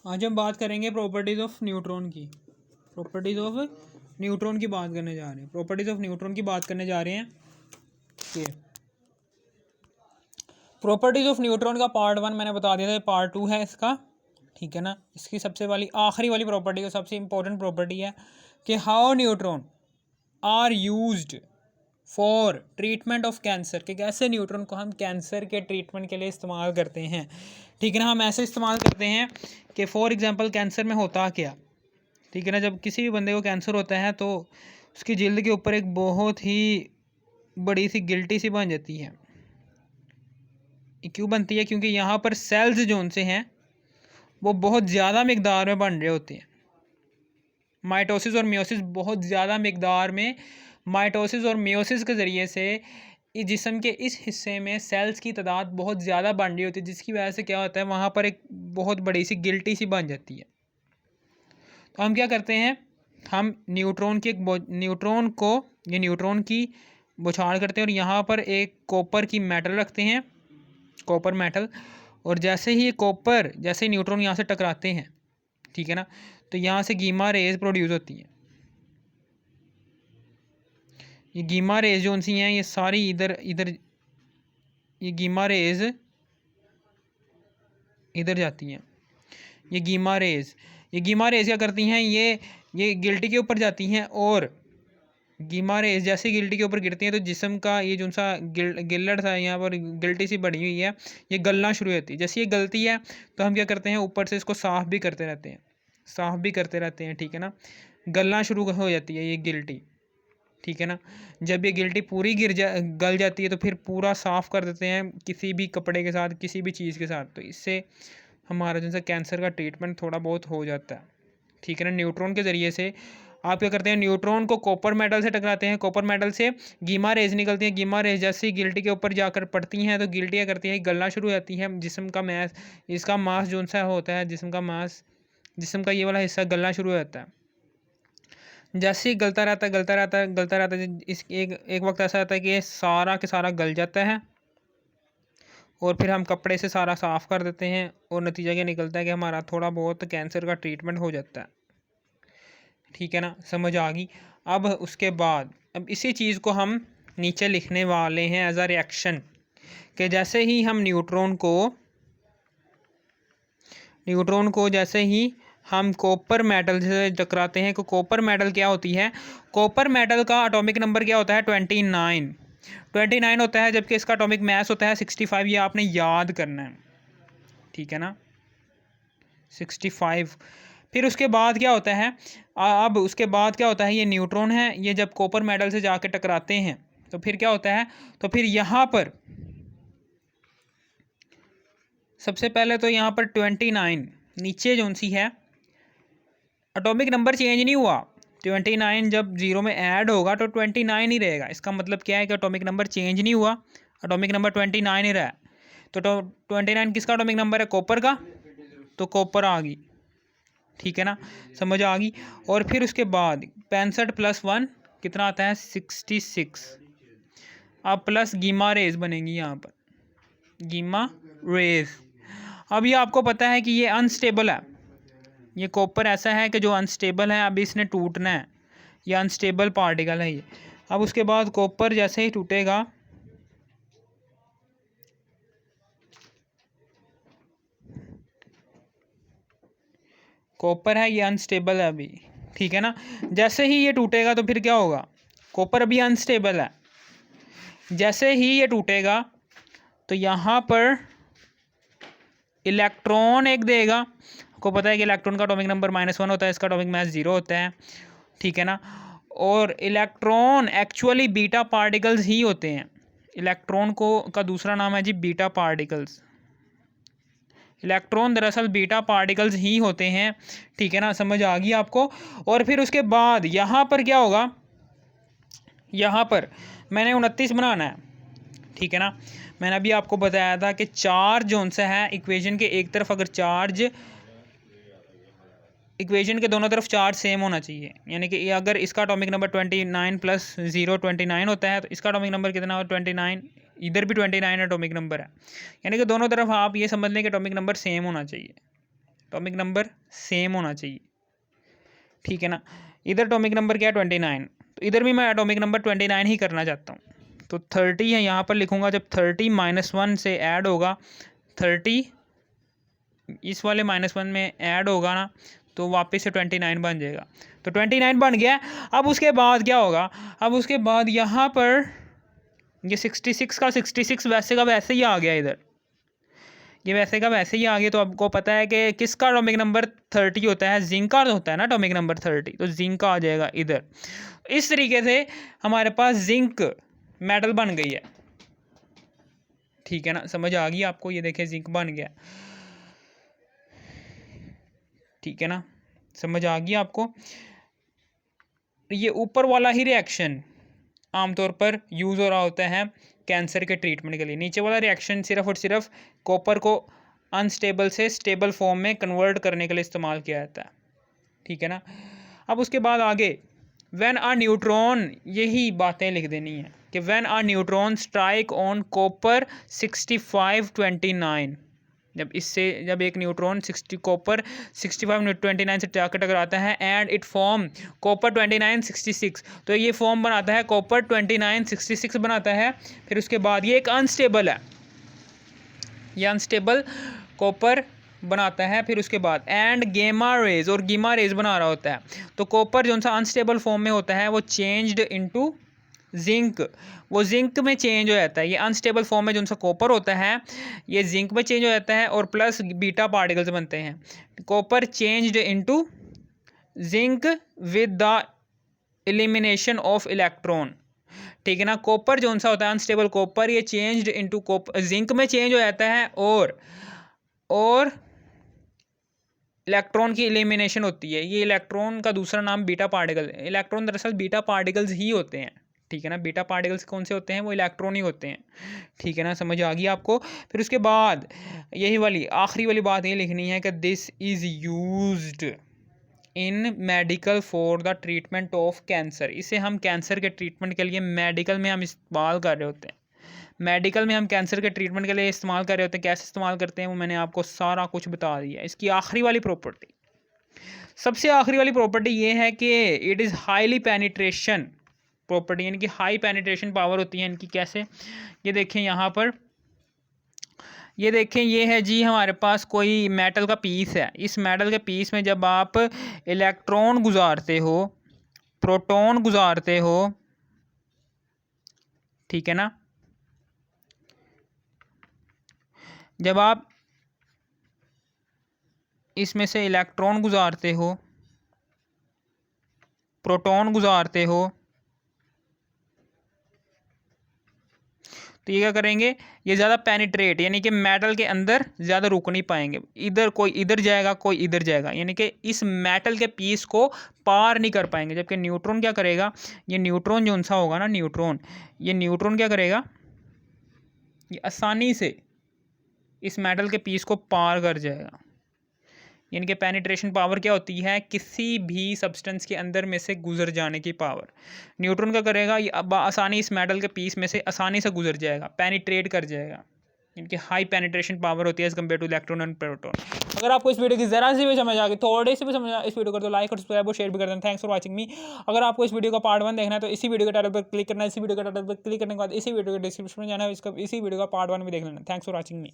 आज हम बात करेंगे प्रॉपर्टीज़ ऑफ न्यूट्रॉन की। प्रॉपर्टीज़ ऑफ न्यूट्रॉन की बात करने जा रहे हैं। प्रॉपर्टीज़ ऑफ न्यूट्रॉन की बात करने जा रहे हैं कि प्रॉपर्टीज़ ऑफ न्यूट्रॉन का पार्ट 1 मैंने बता दिया था, पार्ट 2 है इसका, ठीक है ना। इसकी सबसे वाली आखिरी वाली प्रॉपर्टी और सबसे इंपॉर्टेंट प्रॉपर्टी है कि how neutron are used for treatment of cancer, कि कैसे न्यूट्रॉन को हम कैंसर के ट्रीटमेंट के लिए इस्तेमाल करते हैं, ठीक है ना। हम ऐसे इस्तेमाल करते हैं कि फॉर एग्जांपल कैंसर में होता क्या, ठीक है ना। जब किसी भी बंदे को कैंसर होता है तो उसकी जल्द के ऊपर एक बहुत ही बड़ी सी गिल्टी सी बन जाती है। क्यों बनती है? क्योंकि यहाँ पर सेल्स जो उनसे हैं वो बहुत ज़्यादा मिकदार में बन रहे होते हैं। माइटोसिस और मियोसिस बहुत ज़्यादा मिकदार में, माइटोसिस और मियोसिस के ज़रिए से इस जिस्म के इस हिस्से में सेल्स की तादाद बहुत ज़्यादा बढ़ रही होती है, जिसकी वजह से क्या होता है, वहाँ पर एक बहुत बड़ी सी गिल्टी सी बन जाती है। तो हम क्या करते हैं, हम न्यूट्रॉन की बौछार करते हैं और यहाँ पर एक कॉपर की मेटल रखते हैं, कॉपर मेटल। और जैसे ही जैसे न्यूट्रॉन यहाँ से टकराते हैं, ठीक है ना, तो यहाँ से गीमा रेज प्रोड्यूस होती हैं। ये गीमा रेज जो उनसी हैं ये सारी इधर ये गीमा रेज इधर जाती हैं। ये गीमा रेज क्या करती हैं, ये गिल्टी के ऊपर जाती हैं और गीमा रेज जैसे गिल्टी के ऊपर गिरती हैं तो जिस्म का ये जो सा गिल्लड़ था, यहाँ पर गिल्टी सी बनी हुई है, ये गलना शुरू होती है। जैसे ये गलती है तो हम क्या करते हैं, ऊपर से इसको साफ़ भी करते रहते हैं, ठीक है ना। गलना शुरू हो जाती है ये गिल्टी, ठीक है ना। जब ये गिल्टी पूरी गल जाती है तो फिर पूरा साफ़ कर देते हैं किसी भी कपड़े के साथ, किसी भी चीज़ के साथ। तो इससे हमारा जैसे कैंसर का ट्रीटमेंट थोड़ा बहुत हो जाता है, ठीक है ना। न्यूट्रॉन के ज़रिए से आप क्या करते हैं, न्यूट्रॉन को कॉपर मेटल से टकराते हैं, कॉपर मेटल से गीमा रेज निकलती हैं। गीमा रेज जैसे ही गिल्टी के ऊपर जाकर पड़ती हैं तो गिल्टी क्या करती है, गलना शुरू हो जाती है। जिस्म का मास, इसका मास जो सा होता है, जिस्म का ये वाला हिस्सा गलना शुरू हो जाता है। जैसे ही गलता रहता है, इस एक वक्त ऐसा आता है कि ये सारा के सारा गल जाता है और फिर हम कपड़े से सारा साफ़ कर देते हैं और नतीजा क्या निकलता है कि हमारा थोड़ा बहुत कैंसर का ट्रीटमेंट हो जाता है, ठीक है ना। समझ आ गई। अब उसके बाद अब इसी चीज़ को हम नीचे लिखने वाले हैं एज अ रिएक्शन, कि जैसे ही हम न्यूट्रॉन को जैसे ही हम कॉपर मेटल से टकराते हैं। तो कॉपर मेटल क्या होती है, कॉपर मेटल का एटॉमिक नंबर क्या होता है, 29 होता है, जबकि इसका एटॉमिक मास होता है 65। ये आपने याद करना है, ठीक है ना, 65। फिर उसके बाद क्या होता है, अब उसके बाद क्या होता है, ये न्यूट्रॉन है, ये जब कॉपर मेटल से जाके टकराते हैं तो फिर क्या होता है, तो फिर यहाँ पर सबसे पहले तो यहाँ पर 29 नीचे जो सी है, एटॉमिक नंबर चेंज नहीं हुआ। 29 जब जीरो में ऐड होगा तो 29 ही रहेगा। इसका मतलब क्या है कि एटॉमिक नंबर चेंज नहीं हुआ, एटॉमिक नंबर 29 ही रहा है। तो 29 किसका एटॉमिक नंबर है, कॉपर का, तो कॉपर आ गई, ठीक है ना। समझ आ गई। और फिर उसके बाद 65 + 1 कितना आता है, 66। अब प्लस गीमा रेज बनेगी यहाँ पर, गीमा रेज। अब ये आपको पता है कि ये अनस्टेबल है, ये कॉपर ऐसा है कि जो अनस्टेबल है, अभी इसने टूटना है, ये अनस्टेबल पार्टिकल है ये। अब उसके बाद कॉपर जैसे ही टूटेगा, कॉपर है ये अनस्टेबल है अभी, ठीक है ना। जैसे ही ये टूटेगा तो फिर क्या होगा, कॉपर अभी अनस्टेबल है, जैसे ही ये टूटेगा तो यहाँ पर इलेक्ट्रॉन एक देगा। आपको पता है कि इलेक्ट्रॉन का एटॉमिक नंबर -1 होता है, इसका एटॉमिक मास 0 होता है, ठीक है ना। और इलेक्ट्रॉन एक्चुअली बीटा पार्टिकल्स ही होते हैं। इलेक्ट्रॉन का दूसरा नाम है जी बीटा पार्टिकल्स। इलेक्ट्रॉन दरअसल बीटा पार्टिकल्स ही होते हैं, ठीक है ना। समझ आ गई आपको। और फिर उसके बाद यहाँ पर क्या होगा, यहाँ पर मैंने 29 बनाना है, ठीक है ना। मैंने अभी आपको बताया था कि चार्ज जोन सा है इक्वेशन के एक तरफ, अगर चार्ज इक्वेशन के दोनों तरफ चार्ज सेम होना चाहिए, यानी कि अगर इसका एटॉमिक नंबर 29 + 0 29 होता है तो इसका एटॉमिक नंबर कितना हो, 29। इधर भी 29 एटॉमिक नंबर है, यानी कि दोनों तरफ आप ये समझ लें कि एटॉमिक नंबर सेम होना चाहिए, एटॉमिक नंबर सेम होना चाहिए, ठीक है ना। इधर एटॉमिक नंबर क्या है 29, तो इधर भी मैं एटॉमिक नंबर 29 ही करना चाहता हूँ। तो 30 है, यहाँ पर लिखूँगा जब 30 -1 से ऐड होगा, 30 इस वाले -1 में ऐड होगा ना, तो वापस से 29 बन जाएगा। तो 29 बन गया। अब उसके बाद क्या होगा, अब उसके बाद यहाँ पर ये 66 का 66 वैसे का वैसे ही आ गया इधर, ये वैसे का वैसे ही आ गया। तो आपको पता है कि किसका एटॉमिक नंबर 30 होता है, जिंक का होता है ना एटॉमिक नंबर 30, तो जिंक का आ जाएगा इधर। इस तरीके से हमारे पास जिंक मेटल बन गई है, ठीक है ना, समझ आ गई आपको। ये देखिए जिंक बन गया, ठीक है ना, समझ आ गई आपको। ये ऊपर वाला ही रिएक्शन आमतौर पर यूज़ हो रहा होता है कैंसर के ट्रीटमेंट के लिए। नीचे वाला रिएक्शन सिर्फ और सिर्फ कॉपर को अनस्टेबल से स्टेबल फॉर्म में कन्वर्ट करने के लिए इस्तेमाल किया जाता है, ठीक है ना। अब उसके बाद आगे व्हेन अ न्यूट्रॉन, यही बातें लिख देनी है कि when a neutron strike on copper 6529, जब एक न्यूट्रॉन कॉपर 6529 से जाकर टकराता है एंड इट फॉर्म कॉपर 2966, तो ये फॉर्म बनाता है कॉपर 2966 बनाता है। फिर उसके बाद ये एक अनस्टेबल है, ये अनस्टेबल कॉपर बनाता है। फिर उसके बाद एंड गेमा रेज, और गीमा रेज बना रहा होता है। तो कॉपर जो सा अनस्टेबल फॉर्म में होता है वो चेंज्ड इनटू जिंक, वो जिंक में चेंज हो जाता है। ये अनस्टेबल फॉर्म में जो सा कॉपर होता है ये जिंक में चेंज हो जाता है, और प्लस बीटा पार्टिकल्स बनते हैं। Copper changed into zinc with the elimination of electron, ठीक है ना। कॉपर जो सा होता है अनस्टेबल कॉपर, ये चेंज्ड इनटू जिंक में चेंज हो जाता है, और इलेक्ट्रॉन की एलिमिनेशन होती है। ये इलेक्ट्रॉन का दूसरा नाम बीटा पार्टिकल, इलेक्ट्रॉन दरअसल बीटा पार्टिकल्स ही होते हैं, ठीक है ना। बीटा पार्टिकल्स कौन से होते हैं, वो इलेक्ट्रॉन ही होते हैं, ठीक है ना, समझ आ गई आपको। फिर उसके बाद यही वाली आखिरी वाली बात ये लिखनी है कि this is used in medical for the treatment of cancer. इसे हम कैंसर के ट्रीटमेंट के लिए मेडिकल में हम इस्तेमाल कर रहे होते हैं, मेडिकल में हम कैंसर के ट्रीटमेंट के लिए इस्तेमाल कर रहे होते हैं। कैसे इस्तेमाल करते हैं वो मैंने आपको सारा कुछ बता दिया। इसकी आखिरी वाली प्रॉपर्टी, सबसे आखिरी वाली प्रॉपर्टी ये है कि it is highly penetration property, यानी कि हाई पेनिट्रेशन पावर होती है इनकी। कैसे, ये देखें यहाँ पर, ये देखें, ये है जी हमारे पास कोई मेटल का पीस है। इस मेटल के पीस में जब आप इलेक्ट्रॉन गुजारते हो, प्रोटॉन गुजारते हो, ठीक है ना, जब आप इसमें से इलेक्ट्रॉन गुजारते हो, प्रोटॉन गुजारते हो, तो ये क्या करेंगे, ये ज़्यादा पेनिट्रेट, यानी कि मेटल के अंदर ज़्यादा रुक नहीं पाएंगे। इधर कोई इधर जाएगा, कोई इधर जाएगा, यानी कि इस मेटल के पीस को पार नहीं कर पाएंगे। जबकि न्यूट्रॉन क्या करेगा, ये न्यूट्रॉन जो सा होगा ना, ये न्यूट्रॉन क्या करेगा, ये आसानी से इस मेटल के पीस को पार कर जाएगा। यानी कि पेनिट्रेशन पावर क्या होती है, किसी भी सब्सटेंस के अंदर में से गुजर जाने की पावर। न्यूट्रॉन क्या करेगा, ये अब आसानी इस मेटल के पीस में से आसानी से गुजर जाएगा, पेनिट्रेट कर जाएगा। इनकी हाई पेनिट्रेशन पावर होती है as compare to electron and proton. अगर आपको इस वीडियो की ज़रा सी भी समझ आ गई, थोड़े से भी समझ आ, इस वीडियो को तो लाइक और सब्सक्राइब और शेयर भी कर देना। Thanks for watching me. अगर आपको इस वीडियो का पार्ट 1 देखना है तो इसी वीडियो के टाइटल पर क्लिक करना है, इसी वीडियो के टाइटल पर क्लिक करने के बाद इसी वीडियो के डिस्क्रिप्शन में जाना है, इसी वीडियो का पार्ट 1 भी देख लेना। Thanks for watching me.